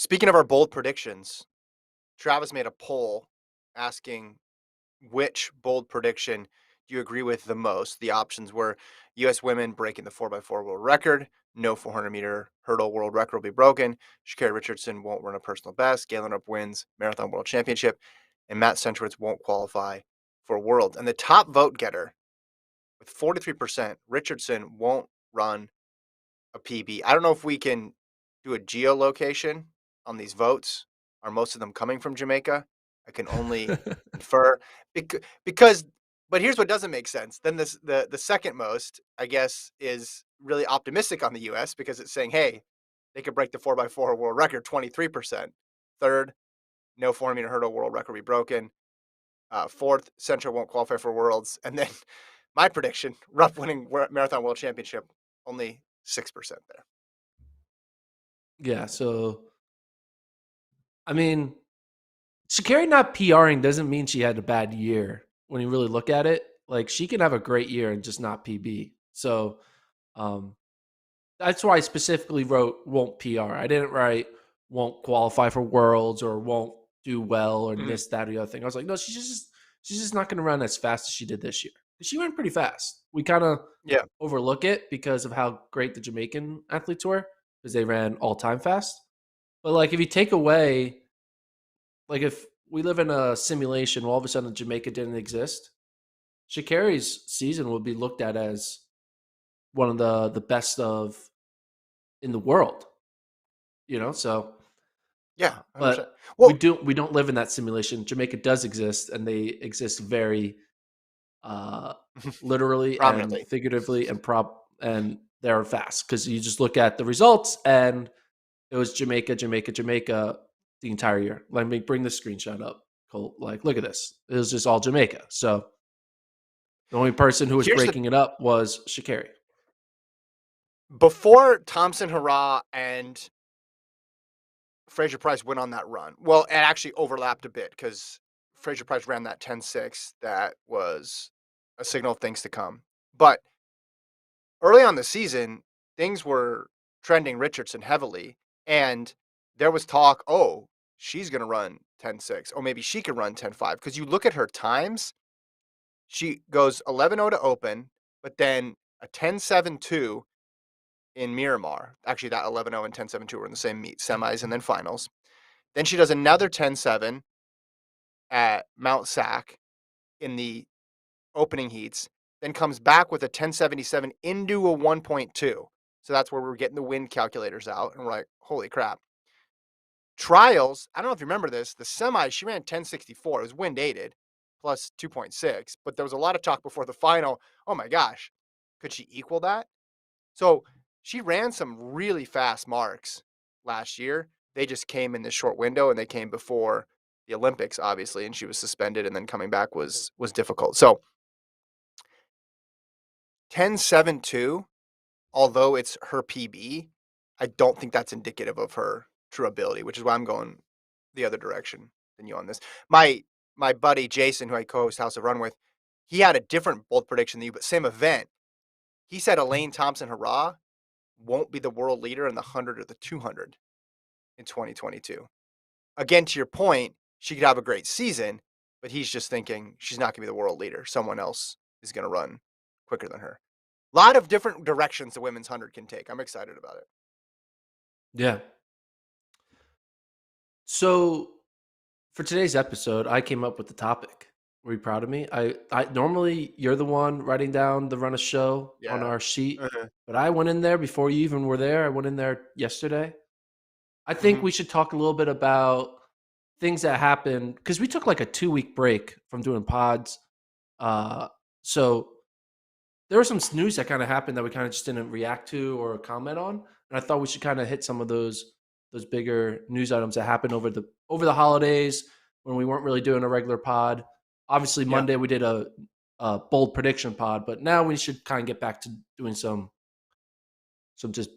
Speaking of our bold predictions, Travis made a poll asking which bold prediction do you agree with the most? The options were U.S. women breaking the 4x4 world record, no 400-meter hurdle world record will be broken, Sha'Carri Richardson won't run a personal best, Galen Rupp wins marathon world championship, and Matt Centrowitz won't qualify for Worlds. And the top vote getter with 43%, Richardson won't run a PB. I don't know if we can do a geolocation on these votes. Are most of them coming from Jamaica? I can only infer because but here's what doesn't make sense. Then the second most, I guess, is really optimistic on the US because it's saying, hey, they could break the 4x4 world record, 23%. Third, no 400-meter hurdle world record be broken. Fourth, Central won't qualify for Worlds. And then my prediction, Rupp winning marathon world championship, only 6% there. Yeah, so I mean, Sha'Carri not PRing doesn't mean she had a bad year. When you really look at it, like she can have a great year and just not PB. So um, that's why I specifically wrote won't PR. I didn't write won't qualify for Worlds or won't do well or Mhm. this, that, or the other thing. I was like, no, she's just not going to run as fast as she did this year. She went pretty fast. We kind of Yeah. overlook it because of how great the Jamaican athletes were because they ran all time fast. But like, if you take away, like, if we live in a simulation, where all of a sudden Jamaica didn't exist, Sha'Carri's season would be looked at as one of the best of in the world. So Yeah, 100%. but Well, we don't live in that simulation. Jamaica does exist, and they exist very uh, literally and prominently. figuratively and they're fast because you just look at the results and it was Jamaica, Jamaica, Jamaica the entire year. Let me bring the screenshot up. Cool. Like, look at this. It was just all Jamaica. So the only person who was Here's the breaking it up was Sha'Carri. before Thompson Hurrah and Fraser Price went on that run. Well, it actually overlapped a bit because Fraser Price ran that 10-6 that was a signal of things to come. But early on the season, things were trending Richardson heavily, and there was talk, oh, she's going to run 10-6. Oh, maybe she could run 10-5. Because you look at her times, she goes 11:0 to open, but then a 10-7-2 in Miramar. Actually, that 11:0 and 10-7-2 were in the same meet, semis and then finals. Then she does another 10-7 at Mount Sac in the opening heats, then comes back with a 1077 into a 1.2. So that's where we're getting the wind calculators out. And we're like, holy crap. Trials, I don't know if you remember this, the semi, she ran 1064. It was wind aided plus 2.6. But there was a lot of talk before the final. Oh my gosh, could she equal that? So she ran some really fast marks last year. They just came in this short window and they came before the Olympics, obviously, and she was suspended and then coming back was difficult. So 10.72, although it's her PB, I don't think that's indicative of her true ability, which is why I'm going the other direction than you on this. My buddy Jason, who I co-host House of Run with, he had a different bold prediction than you, but same event. He said Elaine Thompson Hurrah won't be the world leader in the 100 or the 200 in 2022. Again, to your point, she could have a great season, but he's just thinking she's not going to be the world leader. Someone else is going to run quicker than her. A lot of different directions the women's 100 can take. I'm excited about it. Yeah. So for today's episode, I came up with the topic. Were you proud of me? I normally you're the one writing down the run of show on Yeah. our sheet, Uh-huh. but I went in there before you even were there. I went in there yesterday. I think Mhm. we should talk a little bit about things that happened because we took like a 2 week break from doing pods. Uh, so there was some news that kind of happened that we kind of just didn't react to or comment on, and I thought we should kind of hit some of those bigger news items that happened over the holidays when we weren't really doing a regular pod. Obviously, Yeah. Monday we did a bold prediction pod, but now we should kind of get back to doing some just